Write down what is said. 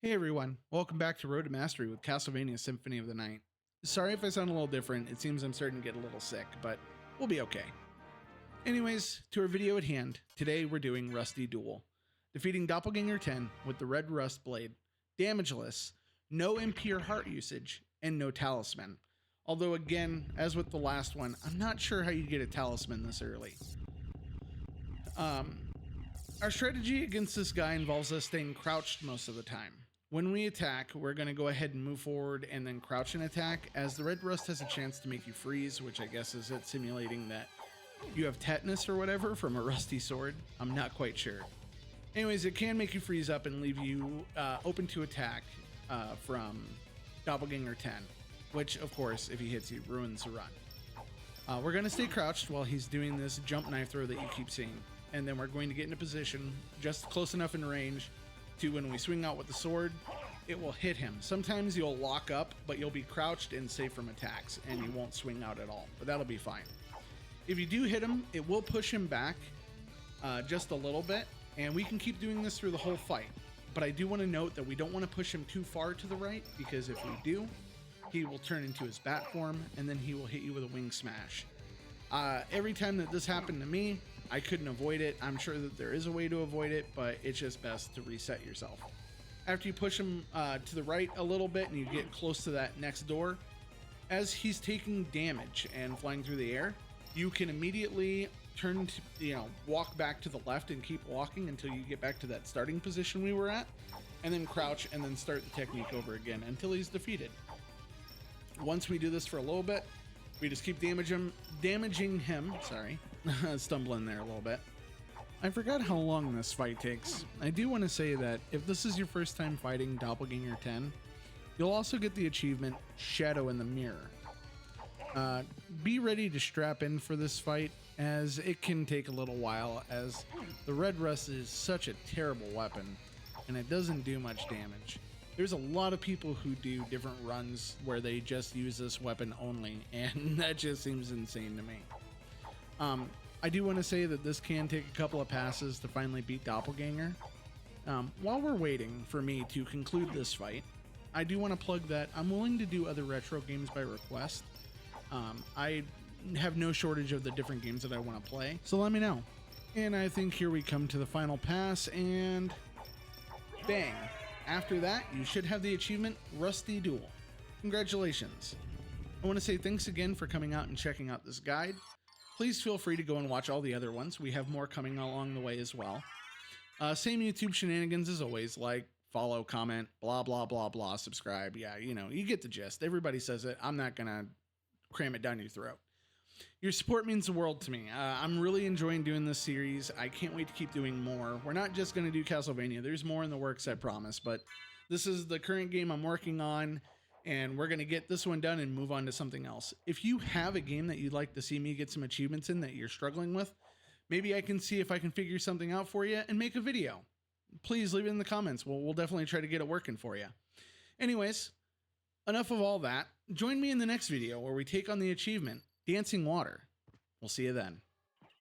Hey everyone, welcome back to Road to Mastery with Castlevania Symphony of the Night. Sorry if I sound a little different, it seems I'm starting to get a little sick, but we'll be okay. Anyways, to our video at hand, today we're doing Rusty Duel. Defeating Doppelganger 10 with the Red Rust Blade, damageless, no MP or heart usage, and no talisman. Although again, as with the last one, I'm not sure how you get a talisman this early. Our strategy against this guy involves us staying crouched most of the time. When we attack, we're going to go ahead and move forward and then crouch and attack, as the Red Rust has a chance to make you freeze, which I guess is it simulating that you have tetanus or whatever from a rusty sword. I'm not quite sure. Anyways, it can make you freeze up and leave you open to attack from Doppelganger 10, which, of course, if he hits you, ruins the run. We're going to stay crouched while he's doing this jump knife throw that you keep seeing, and then we're going to get in a position just close enough in range to when we swing out with the sword, it will hit him. Sometimes you'll lock up, but you'll be crouched and safe from attacks, and you won't swing out at all, but that'll be fine. If you do hit him, it will push him back just a little bit, and we can keep doing this through the whole fight. But I do want to note that we don't want to push him too far to the right, because if we do, he will turn into his bat form, and then he will hit you with a wing smash. Every time that this happened to me, I couldn't avoid it. I'm sure that there is a way to avoid it, but it's just best to reset yourself. After you push him to the right a little bit and you get close to that next door, as he's taking damage and flying through the air, you can immediately turn to, walk back to the left and keep walking until you get back to that starting position we were at, and then crouch and then start the technique over again until he's defeated. Once we do this for a little bit, we just keep damaging him, sorry, stumbling there a little bit. I forgot how long this fight takes. I do want to say that if this is your first time fighting Doppelganger 10, you'll also get the achievement Shadow in the Mirror. Be ready to strap in for this fight, as it can take a little while, as the Red Rust is such a terrible weapon, and it doesn't do much damage. There's a lot of people who do different runs where they just use this weapon only, and that just seems insane to me. I do want to say that this can take a couple of passes to finally beat Doppelganger. While we're waiting for me to conclude this fight, I do want to plug that I'm willing to do other retro games by request. I have no shortage of the different games that I want to play, so let me know. And I think here we come to the final pass, and bang. After that, you should have the achievement Rusty Duel. Congratulations. I want to say thanks again for coming out and checking out this guide. Please feel free to go and watch all the other ones. We have more coming along the way as well. Same YouTube shenanigans as always, like follow, comment, blah, blah, blah, blah, subscribe. Yeah, you get the gist. Everybody says it. I'm not going to cram it down your throat. Your support means the world to me. I'm really enjoying doing this series. I can't wait to keep doing more. We're not just going to do Castlevania. There's more in the works, I promise. But this is the current game I'm working on, and we're going to get this one done and move on to something else. If you have a game that you'd like to see me get some achievements in that you're struggling with, maybe I can see if I can figure something out for you and make a video. Please leave it in the comments. We'll definitely try to get it working for you. Anyways, enough of all that. Join me in the next video where we take on the achievement Dancing Water. We'll see you then.